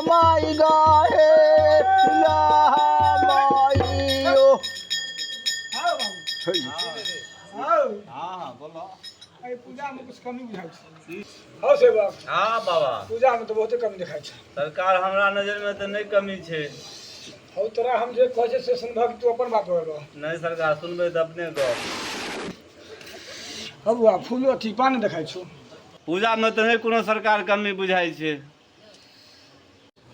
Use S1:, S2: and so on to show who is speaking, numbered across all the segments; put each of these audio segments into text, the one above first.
S1: माई गाहे पूजा में कुछ कमी बुझाई छै। हां सेवक।
S2: हां बाबा,
S1: पूजा में तो बहुते कमी दिखाई छै।
S2: सरकार हमरा नजर में तो नहीं कमी छै।
S1: हौ तोरा हम जे कहै से सुनबा कि तू अपन बात बोलबा।
S2: नहीं सरकार, सुनबे त अपने गप।
S1: हबुआ फूलो अथी पान देखाई छौ।
S2: पूजा में तो नहीं कोनो सरकार कमी बुझाई छै।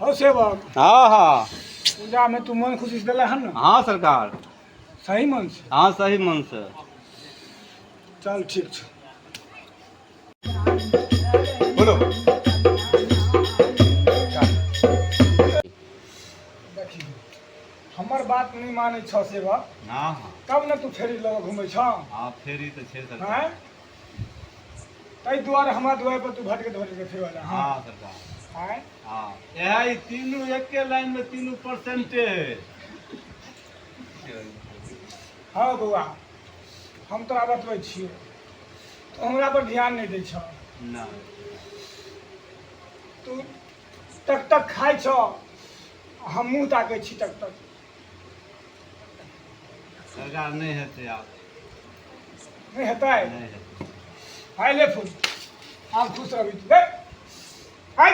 S1: हौ सेवक।
S2: हां हां,
S1: पूजा में तू मन खुशी से देला हन ना?
S2: हां सरकार,
S1: सही मन से?
S2: हां सही मन से।
S1: चल ठीक छै।
S2: बोलो।
S1: देखी हमर बात नहीं माने छ सेवक।
S2: हां हां,
S1: तब न तू फेरी लग घुमै छ।
S2: हां फेरी तो छै सरकार।
S1: हैं? तै दुआरे हमरा दुआरे पर तू भटके फिर वाला।
S2: हां सरकार।
S1: हैं?
S2: हां, यही तीनों एके लाइन में 3% है।
S1: हाँ बउआ, हम तोरा बतबै छियै तो हमरा पर ध्यान नहीं दै छ।
S2: ना,
S1: तू टक टक खाइ छ, हम मुँह ताकै छी टक टक।
S2: सरकार नहीं हेतै आब।
S1: नहीं हेतै?
S2: नहीं हेतै।
S1: हाय ले फूल, आप खुश रही तू। देख हाय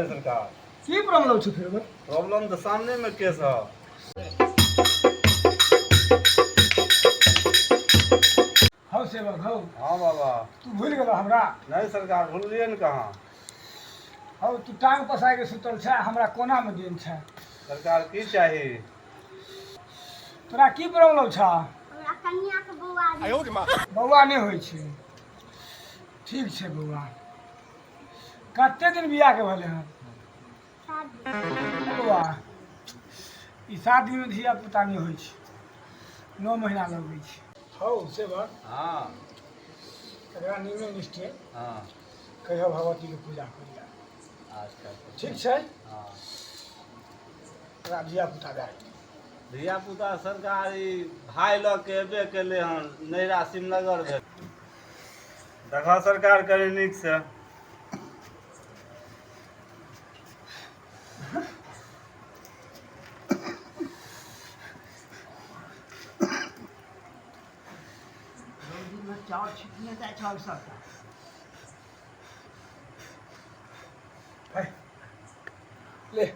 S2: सरकार
S1: की प्रॉब्लम छ फिर?
S2: प्रॉब्लम तो सामने में केस है।
S1: हौ सेवक हौ।
S2: हाँ बाबा।
S1: तू भूल गेलो हमरा?
S2: नहीं सरकार, भूलिए न कहाँ।
S1: हौ तू टांग पसार के सुतल छै, हमरा कोना में दिन छै।
S2: सरकार की चाहिए?
S1: तोरा की प्रॉब्लम छ?
S3: हमरा कन्या के बौआ।
S1: बौआ नहीं होय छै। ठीक छै बौआ। कते दिन बियाह के भेले हन? बौआ ई शादी में धिया पुता नहीं होय छै, 9 महीना लगै छै। हौ सेवक।
S2: हाँ
S1: एकरा नियमे निष्ठे
S2: हाँ,
S1: कहियो भगवती के पूजा करिया।
S2: आजकल
S1: ठीक छै?
S2: हाँ,
S1: एकरा धिया पुता दे।
S2: धिया पुता सरकार ई भाई लऽ के एबे केले हन, नैरा सिमनगर भेल। देखा सरकार करे नीक से।
S1: चावल छिटने जाए चावल सबटा। है ले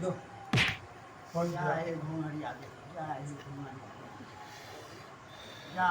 S1: दो
S4: जाए घुमरिया दे, जाए घुमरिया जा।